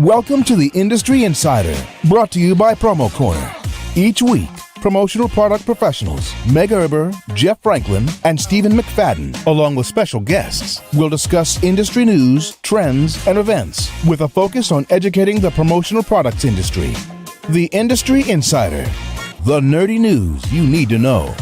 Welcome to the Industry Insider, brought to you by PromoCorner. Each week, promotional product professionals Meg Erber, Jeff Franklin, and Stephen McFadden, along with special guests, will discuss industry news, trends, and events with a focus on educating the promotional products industry. The Industry Insider, the nerdy news you need to know.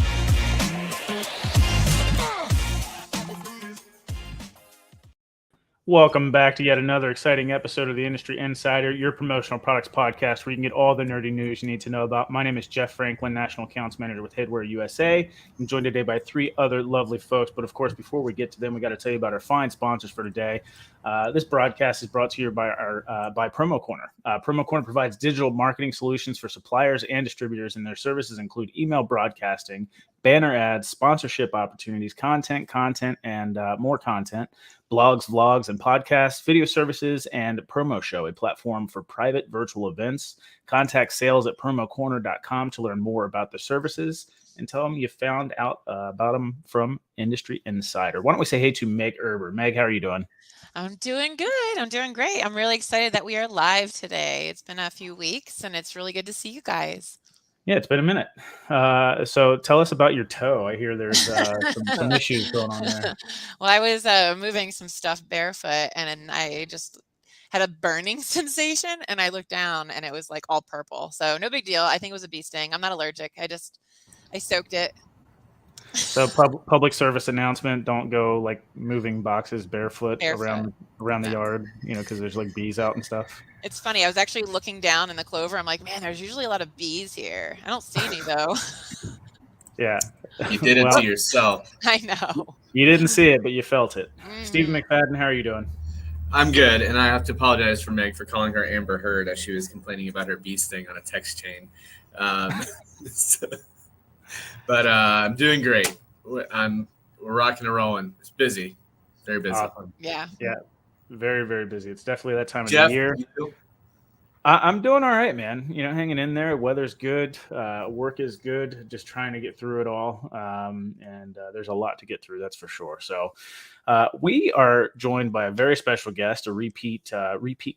Welcome back to yet another exciting episode of the Industry Insider, your promotional products podcast where you can get all the nerdy news you need to know about. My name is Jeff Franklin, National Accounts Manager with Headwear USA. I'm joined today by three other lovely folks. But of course, before we get to them, we got to tell you about our fine sponsors for today. This broadcast is brought to you by PromoCorner. PromoCorner provides digital marketing solutions for suppliers and distributors, and their services include email broadcasting, banner ads, sponsorship opportunities, content, and more content, blogs, vlogs, and podcasts, video services, and Promo Show, a platform for private virtual events. Contact sales at PromoCorner.com to learn more about the services and tell them you found out about them from Industry Insider. Why don't we say hey to Meg Erber. Meg, how are you doing? I'm doing good. I'm doing great. I'm really excited that we are live today. It's been a few weeks, and it's really good to see you guys. Yeah, it's been a minute. So tell us about your toe. I hear there's some issues going on there. Well, I was moving some stuff barefoot, and I just had a burning sensation, and I looked down, and it was like all purple. So no big deal. I think it was a bee sting. I'm not allergic. I soaked it. So public service announcement: don't go like moving boxes barefoot. around the yard, because there's like bees out and stuff. It's funny. I was actually looking down in the clover. I'm like, man, there's usually a lot of bees here. I don't see any though. Yeah. You did it to yourself. I know. You didn't see it, but you felt it. Stephen McFadden, how are you doing? I'm good, and I have to apologize for Meg for calling her Amber Heard as she was complaining about her bee sting on a text chain. But I'm doing great. We're rocking and rolling. It's busy, very busy. Awesome. Yeah. Very, very busy. It's definitely that time of Jeff, the year. I'm doing all right, man. Hanging in there. Weather's good. Work is good. Just trying to get through it all. And there's a lot to get through, that's for sure. So we are joined by a very special guest, a repeat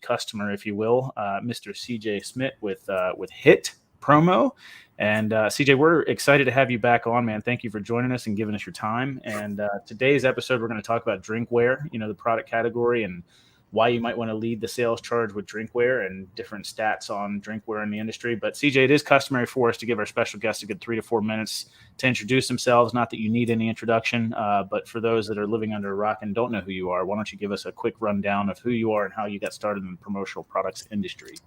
customer, if you will, Mr. CJ Schmidt with HIT Promo. And CJ, we're excited to have you back on, man. Thank you for joining us and giving us your time. And today's episode, we're going to talk about drinkware, the product category, and why you might want to lead the sales charge with drinkware and different stats on drinkware in the industry. But CJ, it is customary for us to give our special guest a good 3 to 4 minutes to introduce themselves. Not that you need any introduction, but for those that are living under a rock and don't know who you are, why don't you give us a quick rundown of who you are and how you got started in the promotional products industry?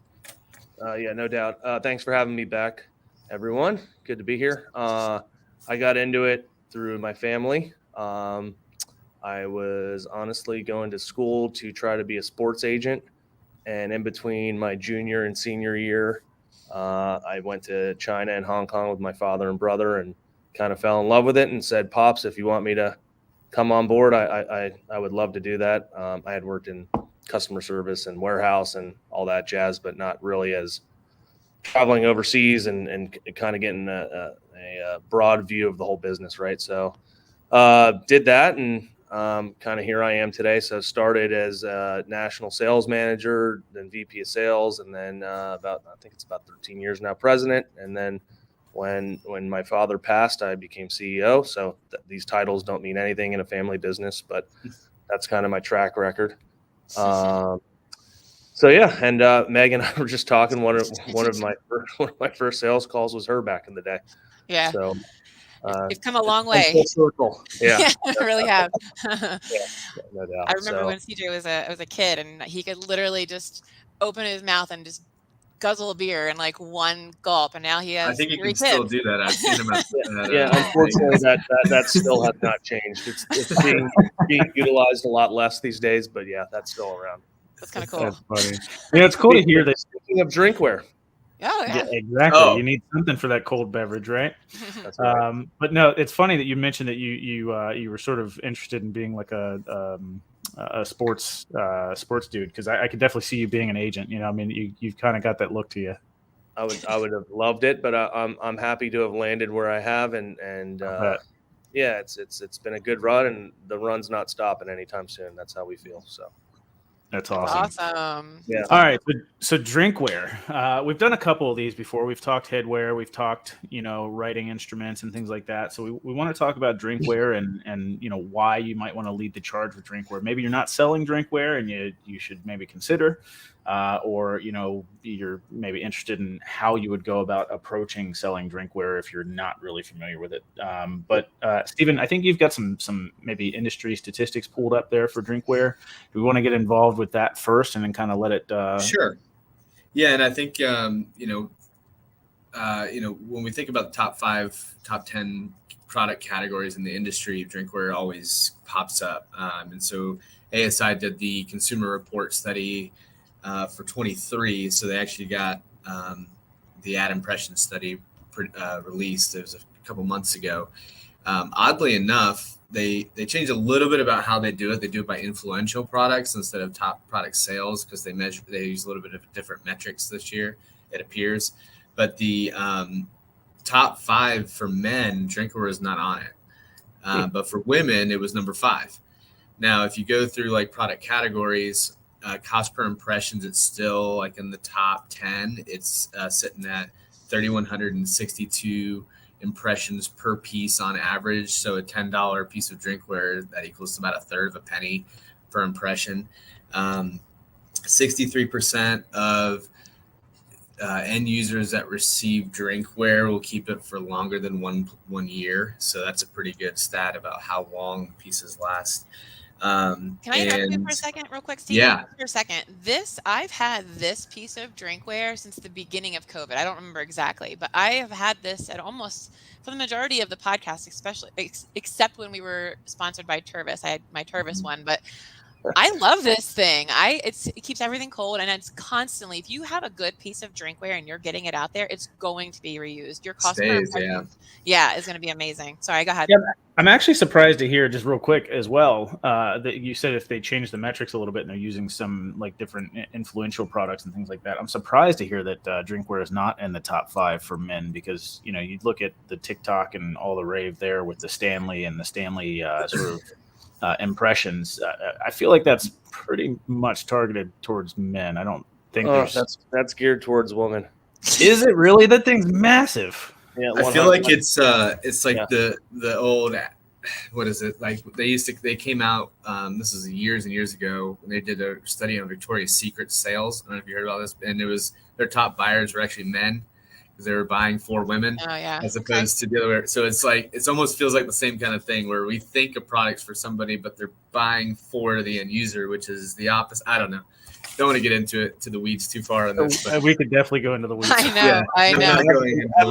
Yeah, no doubt. Thanks for having me back, everyone. Good to be here. I got into it through my family. I was honestly going to school to try to be a sports agent. And in between my junior and senior year, I went to China and Hong Kong with my father and brother and kind of fell in love with it and said, Pops, if you want me to come on board, I would love to do that. I had worked in customer service and warehouse and all that jazz, but not really as traveling overseas and kind of getting a broad view of the whole business, right? So did that, and kind of here I am today. So started as a national sales manager, then VP of sales, and then I think it's about 13 years now, president. And then when my father passed, I became CEO. So these titles don't mean anything in a family business, but that's kind of my track record. So yeah, and Meg and I were just talking. One of my first sales calls was her back in the day. Yeah. So you've come a long way. Circle. Yeah, I really have. Yeah, no doubt. I remember when CJ was a kid, and he could literally just open his mouth and just guzzle a beer in like one gulp, and now he has. I think he can kids. Still do that. I've seen him. Yeah, unfortunately, that still has not changed. It's being utilized a lot less these days, but yeah, that's still around. That's kind of cool. That's funny. It's cool to hear that. Speaking of drinkware. Oh, yeah. Yeah, exactly. Oh. You need something for that cold beverage, right? That's right. But no, it's funny that you mentioned that you were sort of interested in being like a sports dude, because I could definitely see you being an agent. You've kind of got that look to you. I would have loved it, but I'm happy to have landed where I have, and yeah, it's been a good run, and the run's not stopping anytime soon. That's how we feel. So. That's That's awesome. awesome. Yeah. All right, so drinkware. We've done a couple of these before. We've talked headwear, we've talked, writing instruments and things like that. So we want to talk about drinkware and why you might want to lead the charge with drinkware. Maybe you're not selling drinkware and you should maybe consider, or you're maybe interested in how you would go about approaching selling drinkware if you're not really familiar with it. But Stephen, I think you've got some maybe industry statistics pulled up there for drinkware. Do we want to get involved with that first and then kind of let it Sure. Yeah, and I think when we think about the top 5, top 10 product categories in the industry, drinkware always pops up. And so ASI did the consumer report study for 23. So they actually got the ad impression study released. It was a couple months ago. Oddly enough, they changed a little bit about how they do it. They do it by influential products instead of top product sales because they use a little bit of different metrics this year, it appears. But the top 5 for men, drinkware is not on it. But for women, it was number 5. Now, if you go through like product categories, cost per impressions, it's still like in the top 10. It's sitting at 3,162 impressions per piece on average. So a $10 piece of drinkware, that equals to about a third of a penny per impression. 63% of end users that receive drinkware will keep it for longer than one year. So that's a pretty good stat about how long pieces last. Can I interrupt you for a second, real quick, Steve? Yeah. For a second. I've had this piece of drinkware since the beginning of COVID. I don't remember exactly, but I have had this at almost for the majority of the podcast, especially except when we were sponsored by Tervis. I had my Tervis one, but I love this thing. It keeps everything cold, and it's constantly. If you have a good piece of drinkware and you're getting it out there, it's going to be reused. Your cost per impression, is going to be amazing. Sorry, go ahead. Yeah, I'm actually surprised to hear, just real quick as well, that you said if they change the metrics a little bit and they're using some like different influential products and things like that. I'm surprised to hear that drinkware is not in the top 5 for men because you look at the TikTok and all the rave there with the Stanley and the Stanley sort of. Impressions. I feel like that's pretty much targeted towards men. I don't think that's geared towards women. Is it really? That thing's massive. Yeah, I feel like it's like the old, what is it? Like they came out, this is years and years ago when they did a study on Victoria's Secret sales. I don't know if you heard about this, and it was their top buyers were actually men. They were buying for women as opposed to the other way. So it's like it almost feels like the same kind of thing where we think of products for somebody, but they're buying for the end user, which is the opposite. I don't know. Don't want to get into the weeds too far on this. But we could definitely go into the weeds. I know. I'm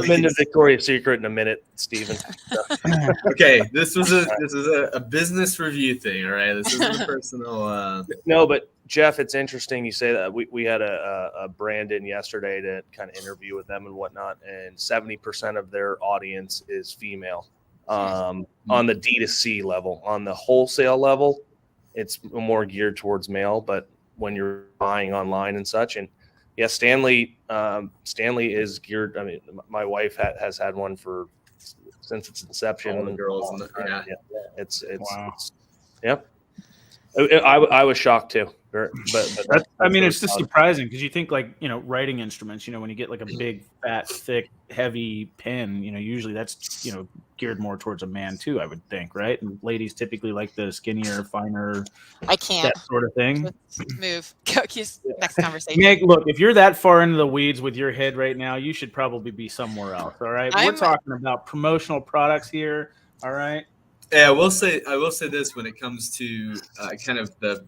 into Victoria's Secret in a minute, Stephen. Okay, this is a business review thing. All right, this isn't a personal. No, but Jeff, it's interesting you say that. We had a brand in yesterday to kind of interview with them and whatnot, and 70% of their audience is female. On the D2C level, on the wholesale level, it's more geared towards male, but when you're buying online and such. And yeah, Stanley is geared. I mean, my wife has had one since its inception. All the girls, it's wow. Yep. I was shocked too. But it's just surprising because you think like, writing instruments, when you get like a big, fat, thick, heavy pen, usually that's, geared more towards a man too, I would think, right? And ladies typically like the skinnier, finer, I can't. that sort of thing. Let's move. Go, next conversation. Meg, look, if you're that far into the weeds with your head right now, you should probably be somewhere else, all right? We're talking about promotional products here, all right? Yeah, I will say this when it comes to kind of the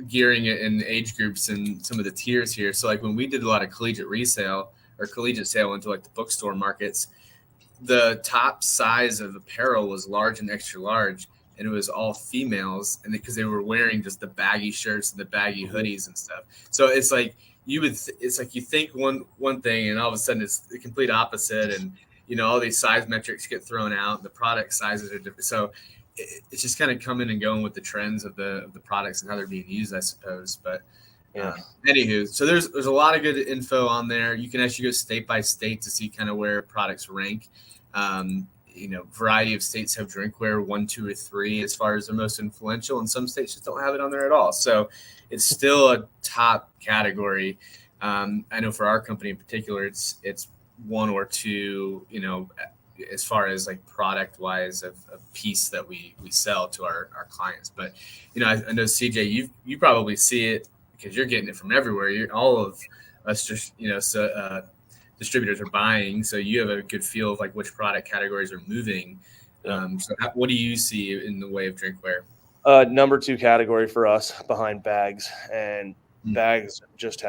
gearing it in age groups and some of the tiers here. So like when we did a lot of collegiate resale or collegiate sale into like the bookstore markets, the top size of apparel was large and extra large, and it was all females, and because they were wearing just the baggy shirts and the baggy hoodies and stuff. So it's like you think one thing, and all of a sudden it's the complete opposite, and all these size metrics get thrown out. The product sizes are different, so it's just kind of coming and going with the trends of the products and how they're being used, I suppose. But anywho, so there's a lot of good info on there. You can actually go state by state to see kind of where products rank. variety of states have drinkware 1, 2, or 3 as far as the most influential, and some states just don't have it on there at all. So it's still a top category. I know for our company in particular, it's 1 or 2, as far as like product wise of a piece that we sell to our clients. But, I know CJ, you probably see it because you're getting it from everywhere. All of us just, distributors are buying. So you have a good feel of like which product categories are moving. What do you see in the way of drinkware? Number 2 category for us behind bags, and bags just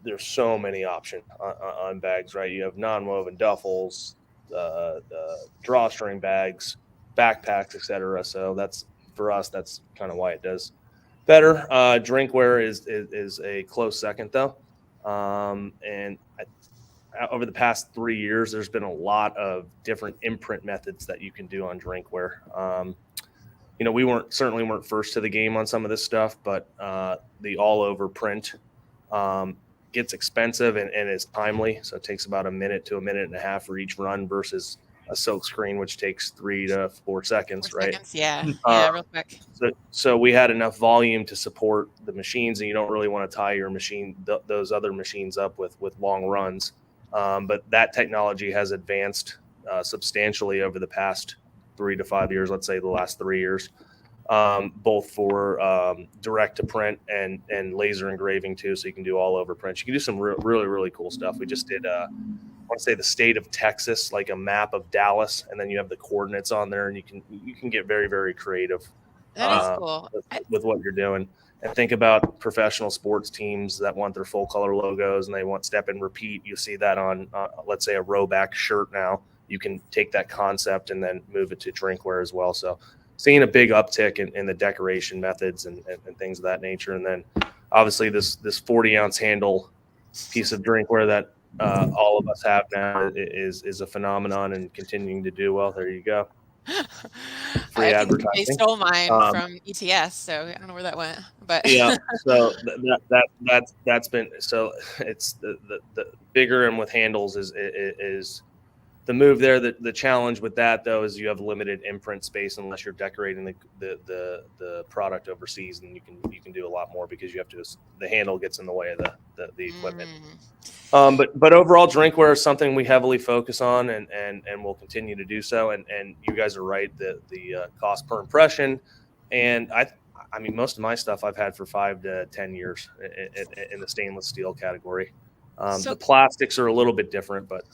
there's so many options on bags, right? You have non-woven duffels, the drawstring bags, backpacks, etc. So that's, for us, that's kind of why it does better. Drinkware is a close second though. And over the past 3 years, there's been a lot of different imprint methods that you can do on drinkware. We certainly weren't first to the game on some of this stuff, but the all over print gets expensive and is timely. So it takes about a minute to a minute and a half for each run versus a silk screen, which takes 3 to 4 seconds, right? Yeah, real quick. So we had enough volume to support the machines, and you don't really want to tie your machine, those other machines up with long runs. But that technology has advanced substantially over the past 3 to 5 years, let's say the last 3 years, both for direct to print and laser engraving too. So you can do all over print. You can do some really, really cool stuff. We just did, I want to say the state of Texas, like a map of Dallas, and then you have the coordinates on there, and you can get very, very creative. That is cool. With what you're doing. And think about professional sports teams that want their full color logos and they want step and repeat. You see that on, let's say, a rowback shirt now. You can take that concept and then move it to drinkware as well. So seeing a big uptick in the decoration methods and things of that nature. And then obviously this 40-ounce handle piece of drinkware that all of us have now is a phenomenon and continuing to do well. There you go. Free advertising. They stole mine from ETS, so I don't know where that went. But yeah, so that's been, so it's the bigger and with handles is the move there. The challenge with that though is you have limited imprint space unless you're decorating the product overseas, and you can do a lot more because you have to, the handle gets in the way of the equipment. But overall, drinkware is something we heavily focus on and will continue to do so. And you guys are right, the cost per impression, and I mean most of my stuff I've had for 5 to 10 years in the stainless steel category. The plastics are a little bit different, but.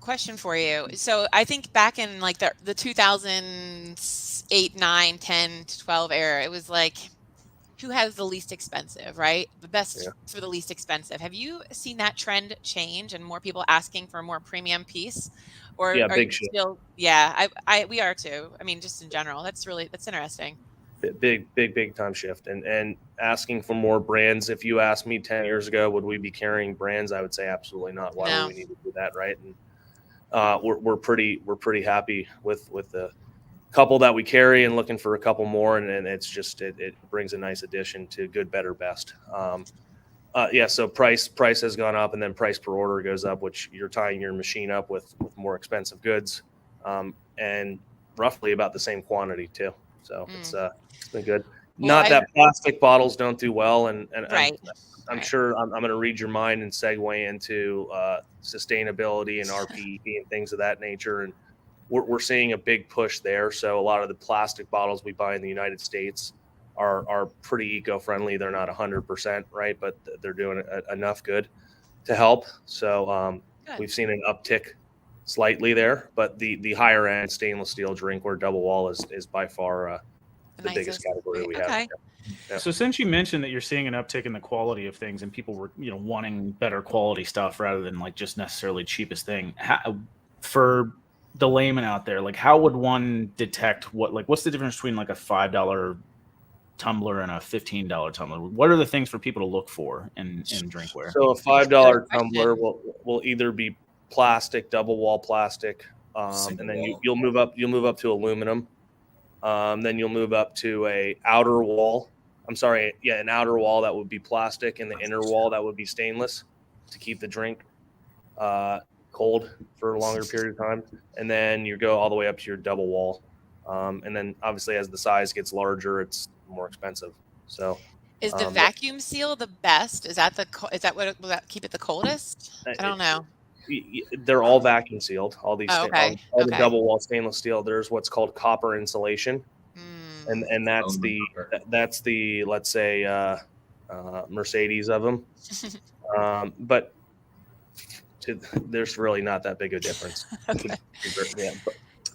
Question for you. So I think back in like the 2008, 9, 10 to 12 era, it was like, who has the least expensive, right? The best for the least expensive. Have you seen that trend change and more people asking for a more premium piece? Or are big you still, we are too. I mean, just in general, that's interesting. Big time shift and asking for more brands. If you asked me 10 years ago, would we be carrying brands? I would say absolutely not. Why would we need to do that, right? And we're pretty happy with the couple that we carry and looking for a couple more, and it's just it brings a nice addition to good, better, best. So price has gone up, and then price per order goes up, which you're tying your machine up with more expensive goods, and roughly about the same quantity too. So it's been good. Not that plastic bottles don't do well, and right. I'm sure I'm going to read your mind and segue into sustainability and RPE and things of that nature. And we're seeing a big push there. So a lot of the plastic bottles we buy in the United States are pretty eco-friendly. They're not 100%, right? But they're doing enough good to help. So we've seen an uptick slightly there. But the higher end stainless steel drinkware double wall is by far the biggest category we have. Yeah. So since you mentioned that you're seeing an uptick in the quality of things and people were, wanting better quality stuff rather than like just necessarily cheapest thing, for the layman out there, like how would one detect what's the difference between like a $5 tumbler and a $15 tumbler? What are the things for people to look for in drinkware? So a $5 tumbler will either be plastic, double wall plastic, and then you'll move up to aluminum. Then you'll move up to an outer wall that would be plastic, and the inner wall that would be stainless to keep the drink cold for a longer period of time. And then you go all the way up to your double wall. And then obviously as the size gets larger, it's more expensive. So Is the vacuum seal the best? Is that will that keep it the coldest? I don't know. They're all vacuum sealed. All these, Oh, okay. all the double wall stainless steel. There's what's called copper insulation, and that's the let's say Mercedes of them. But there's really not that big of a difference. Okay.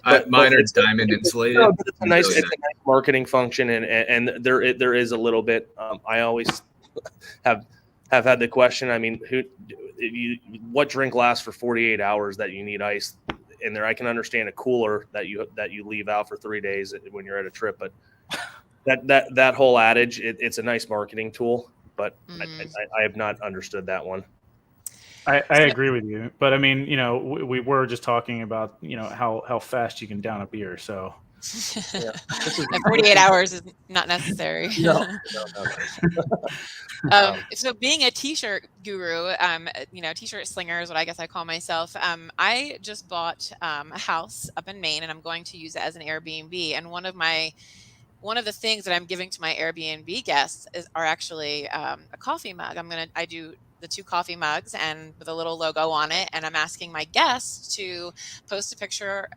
Yeah, mine are diamond insulated. It's a nice marketing function, and there is a little bit. I always have had the question. I mean, what drink lasts for 48 hours that you need ice in there? I can understand a cooler that you leave out for 3 days when you're at a trip, but that whole adage, it's a nice marketing tool, but I have not understood that one. I agree with you, but I mean, we were just talking about, how fast you can down a beer. So 48 hours is not necessary. No. So being a t-shirt guru, t-shirt slinger is what I guess I call myself. I just bought a house up in Maine, and I'm going to use it as an Airbnb. And one of the things that I'm giving to my Airbnb guests are actually a coffee mug. I do the 2 coffee mugs and with a little logo on it. And I'm asking my guests to post a picture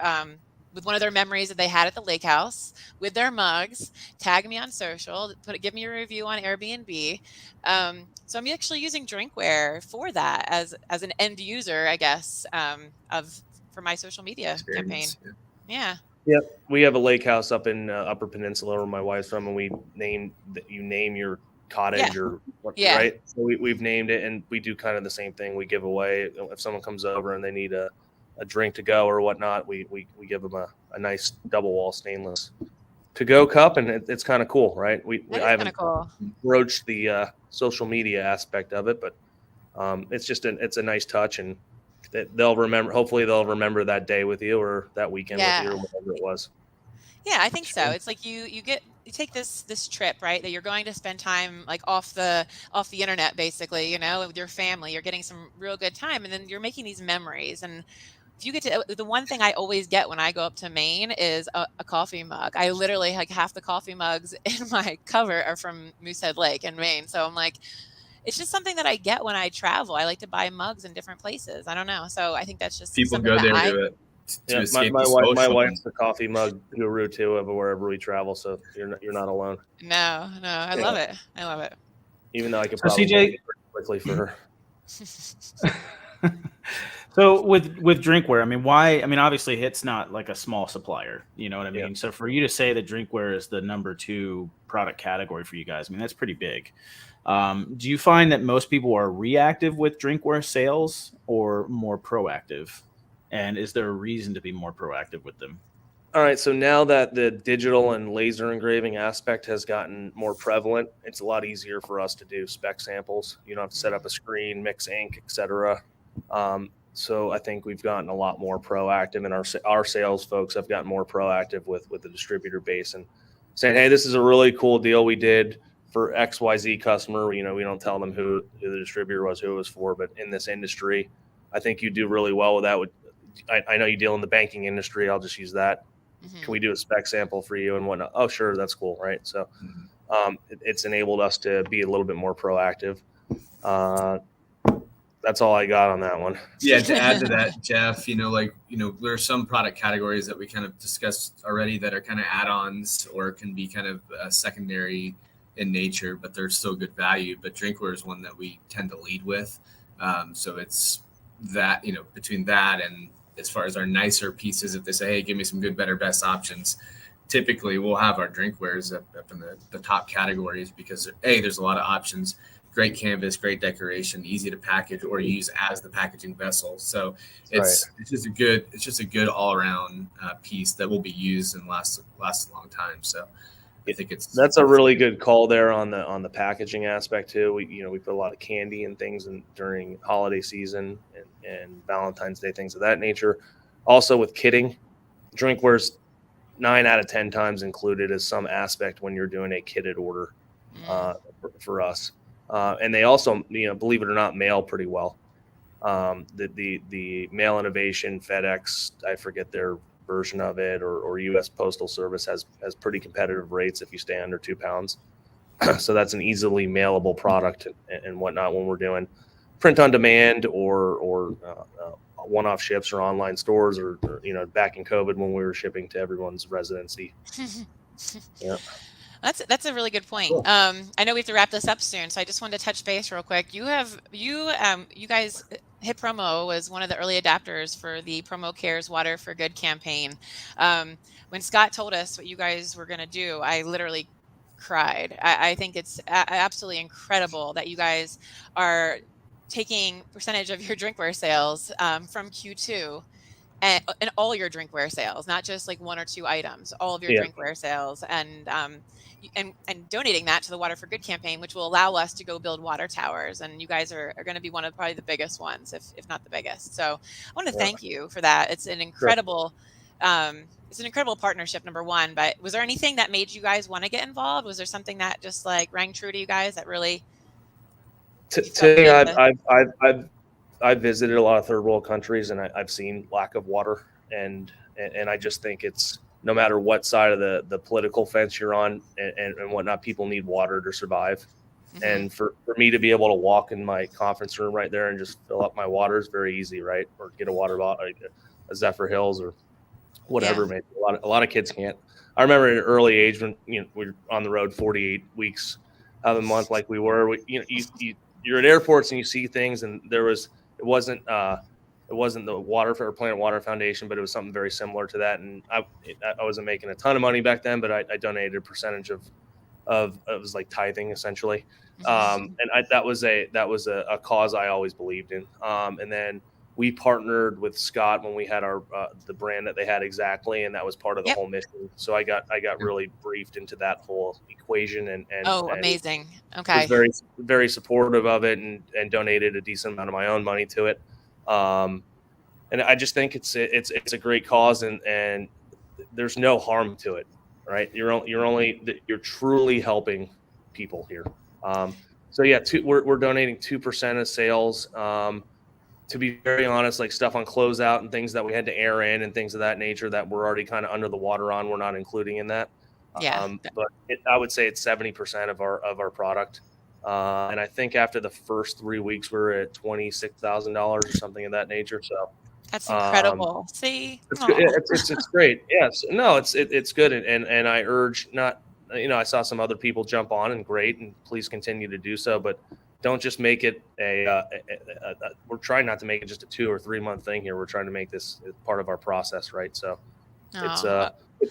with one of their memories that they had at the lake house with their mugs, tag me on social, give me a review on Airbnb. So I'm actually using Drinkware for that as an end user, I guess, for my social media campaign. Yeah. Yep. We have a lake house up in Upper Peninsula where my wife's from, and you name your cottage right. So we've named it, and we do kind of the same thing. We give away, if someone comes over and they need a drink to go or whatnot, we give them a nice double wall stainless to go cup, and it's kind of cool, right? I haven't broached the social media aspect of it, but it's a nice touch, and they'll remember. Hopefully, they'll remember that day with you or that weekend with you or whatever it was. Yeah, I think so. It's like you take this trip, right? That you're going to spend time like off the internet, basically, with your family. You're getting some real good time, and then you're making these memories. And if you get to, the one thing I always get when I go up to Maine is a coffee mug. I literally half the coffee mugs in my cover are from Moosehead Lake in Maine. So I'm like, it's just something that I get when I travel. I like to buy mugs in different places. I don't know. So I think that's just people go there to do it. My wife's the coffee mug guru too of wherever we travel, so you're not alone. No, I love it. Even though I could probably CJ, make it pretty quickly for her. So with Drinkware, obviously HIT's not like a small supplier, you know what I mean? Yeah. So for you to say that Drinkware is the number 2 product category for you guys, that's pretty big. Do you find that most people are reactive with Drinkware sales or more proactive? And is there a reason to be more proactive with them? All right. So now that the digital and laser engraving aspect has gotten more prevalent, it's a lot easier for us to do spec samples. You don't have to set up a screen, mix ink, etc. So I think we've gotten a lot more proactive, and our sales folks have gotten more proactive with the distributor base and saying, hey, this is a really cool deal we did for XYZ customer. We don't tell them who the distributor was, who it was for, but in this industry, I think you do really well with that. I know you deal in the banking industry. I'll just use that. Mm-hmm. Can we do a spec sample for you and whatnot? Oh, sure. That's cool. Right. So it's enabled us to be a little bit more proactive. That's all I got on that one. Yeah. To add to that, Jeff, there are some product categories that we kind of discussed already that are kind of add-ons or can be kind of secondary in nature, but they're still good value. But Drinkware is one that we tend to lead with. So it's that, between that and as far as our nicer pieces, if they say, hey, give me some good, better, best options, typically we'll have our Drinkwares up in the top categories because there's a lot of options, great canvas, great decoration, easy to package or use as the packaging vessel. So it's just a good all around piece that will be used and last a long time. So I think that's a really good call there on the packaging aspect too. We put a lot of candy and things during holiday season and Valentine's Day, things of that nature. Also with kitting, Drinkware's 9 out of 10 times included as some aspect when you're doing a kitted order for us. And they also, believe it or not, mail pretty well. The Mail Innovation, FedEx, I forget their version of it, or U.S. Postal Service has pretty competitive rates if you stay under 2 pounds. So that's an easily mailable product and whatnot when we're doing print on demand or one-off ships or online stores or back in COVID when we were shipping to everyone's residency. Yeah. That's a really good point. Cool. I know we have to wrap this up soon, so I just wanted to touch base real quick. You guys, HIT Promo was one of the early adapters for the Promo Cares Water for Good campaign. When Scott told us what you guys were going to do, I literally cried. I think it's absolutely incredible that you guys are taking percentage of your drinkware sales from Q2 and all your drinkware sales, not just like 1 or 2 items, all of your drinkware sales, and donating that to the Water for Good campaign, which will allow us to go build water towers. And you guys are going to be one of probably the biggest ones, if not the biggest. So I want to thank you for that. It's an incredible, partnership, number one. But was there anything that made you guys want to get involved? Was there something that just like rang true to you guys that really? I've visited a lot of third world countries, and I've seen lack of water, and I just think it's no matter what side of the political fence you're on and whatnot, people need water to survive. Mm-hmm. And for me to be able to walk in my conference room right there and just fill up my water is very easy, right? Or get a water bottle, a Zephyr Hills or whatever. Maybe a lot of kids can't. I remember at an early age when we were on the road 48 weeks out of the month, like we were. You're at airports and you see things, and it wasn't the Water for Planet Water Foundation, but it was something very similar to that. And I wasn't making a ton of money back then, but I donated a percentage of it was like tithing essentially. And that was a cause I always believed in. And then we partnered with Scott when we had our the brand that they had exactly, and that was part of the whole mission. So I got really briefed into that whole equation and amazing. Okay. Was very, very supportive of it and donated a decent amount of my own money to it. And I just think it's a great cause, and there's no harm to it, right? You're truly helping people here. So yeah, we're donating 2% of sales. To be very honest, like stuff on closeout and things that we had to air in and things of that nature that we're already kind of under the water on, we're not including in that. Yeah. But I would say it's 70% of our product. And I think after the first 3 weeks, we're at $26,000 or something of that nature. So that's incredible. See, it's great. Yes, no, it's good. And I urge not, I saw some other people jump on, and great, and please continue to do so. But don't just make it we're trying not to make it just a 2 or 3 month thing here. We're trying to make this part of our process, right? So it's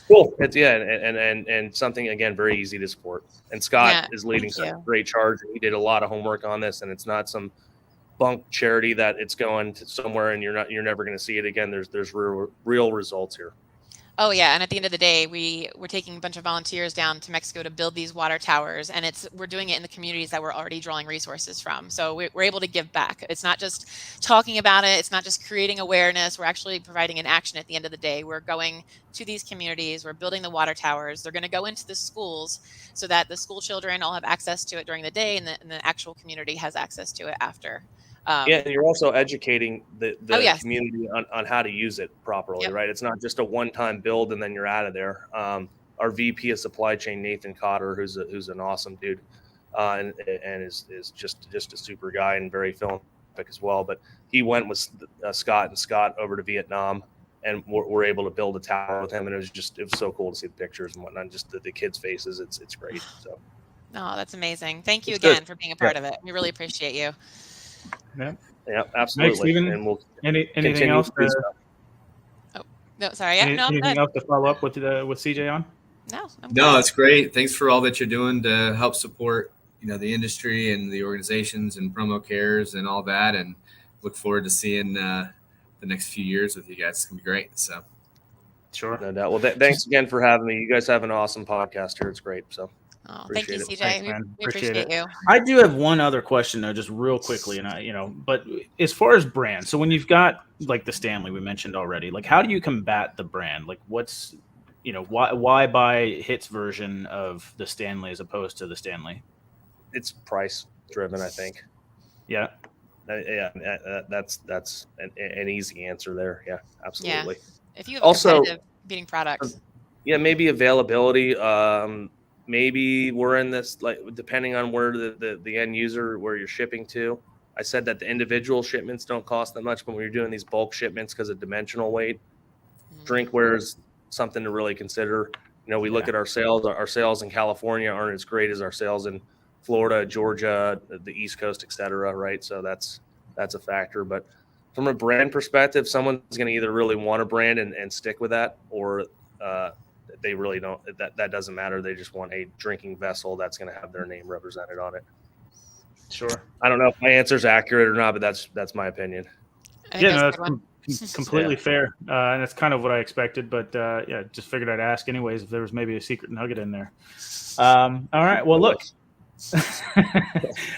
cool. It's and something, again, very easy to support. And Scott is leading some great charge. He did a lot of homework on this, and it's not some bunk charity that it's going to somewhere and you're never going to see it again. There's real results here. Oh yeah, and at the end of the day, we're taking a bunch of volunteers down to Mexico to build these water towers, and we're doing it in the communities that we're already drawing resources from. So we're able to give back. It's not just talking about it. It's not just creating awareness. We're actually providing an action at the end of the day. We're going to these communities. We're building the water towers. They're going to go into the schools so that the school children all have access to it during the day, and the actual community has access to it after. And you're also educating the community on how to use it properly, right? It's not just a one-time build and then you're out of there. Our VP of supply chain, Nathan Cotter, who's an awesome dude, and is just a super guy and very philanthropic as well. But he went with Scott over to Vietnam, and we're able to build a tower with him, and it was so cool to see the pictures and whatnot, just the kids' faces. It's great. So, that's amazing. Thank you again for being a part of it. We really appreciate you. Yeah, absolutely. Thanks, Steven. And we'll anything else? No, sorry. Anything else to follow up with CJ on? No, it's great. Thanks for all that you're doing to help support, the industry and the organizations and Promo Cares and all that. And look forward to seeing the next few years with you guys. It's gonna be great. So, sure, no doubt. Well, thanks again for having me. You guys have an awesome podcast here. It's great. So. Oh, thank you, CJ. Thanks, we appreciate you. I do have one other question though, just real quickly, and but as far as brand, so when you've got like the Stanley we mentioned already, like how do you combat the brand? Like what's, why buy HIT's version of the Stanley as opposed to the Stanley? It's price driven, I think. Yeah. That's an easy answer there. Yeah, absolutely. If you have Also, competitive beating products. Yeah, maybe availability. Maybe we're in this, like, depending on where the end user, where you're shipping to. I said that the individual shipments don't cost that much, but when you're doing these bulk shipments because of dimensional weight, drinkware is something to really consider. You know, we look at our sales. Our sales in California aren't as great as our sales in Florida, Georgia, the East Coast, et cetera, right? So that's a factor. But from a brand perspective, someone's going to either really want a brand and stick with that, or they really don't. That doesn't matter. They just want a drinking vessel that's going to have their name represented on it. Sure. I don't know if my answer is accurate or not, but that's my opinion. Yeah, no, that's completely fair, and it's kind of what I expected. But yeah, just figured I'd ask anyways if there was maybe a secret nugget in there. All right. Well, look.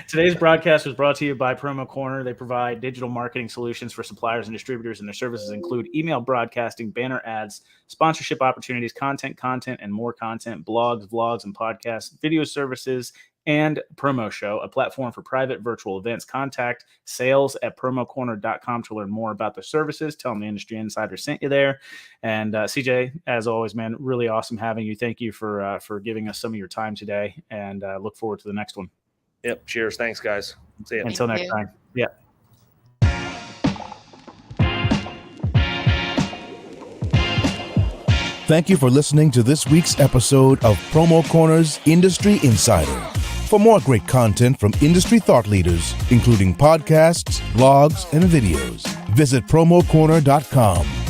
Today's broadcast was brought to you by PromoCorner. They provide digital marketing solutions for suppliers and distributors, and their services include email broadcasting, banner ads, sponsorship opportunities, content, and more content, blogs, vlogs, and podcasts, video services, and Promo Show, a platform for private virtual events. Contact sales@promocorner.com to learn more about the services. Tell them the Industry Insider sent you there. And CJ, as always, man, really awesome having you. Thank you for giving us some of your time today, and look forward to the next one. Yep. Cheers. Thanks, guys. See you. Until next time. Yeah. Thank you for listening to this week's episode of PromoCorner's Industry Insider. For more great content from industry thought leaders, including podcasts, blogs, and videos, visit PromoCorner.com.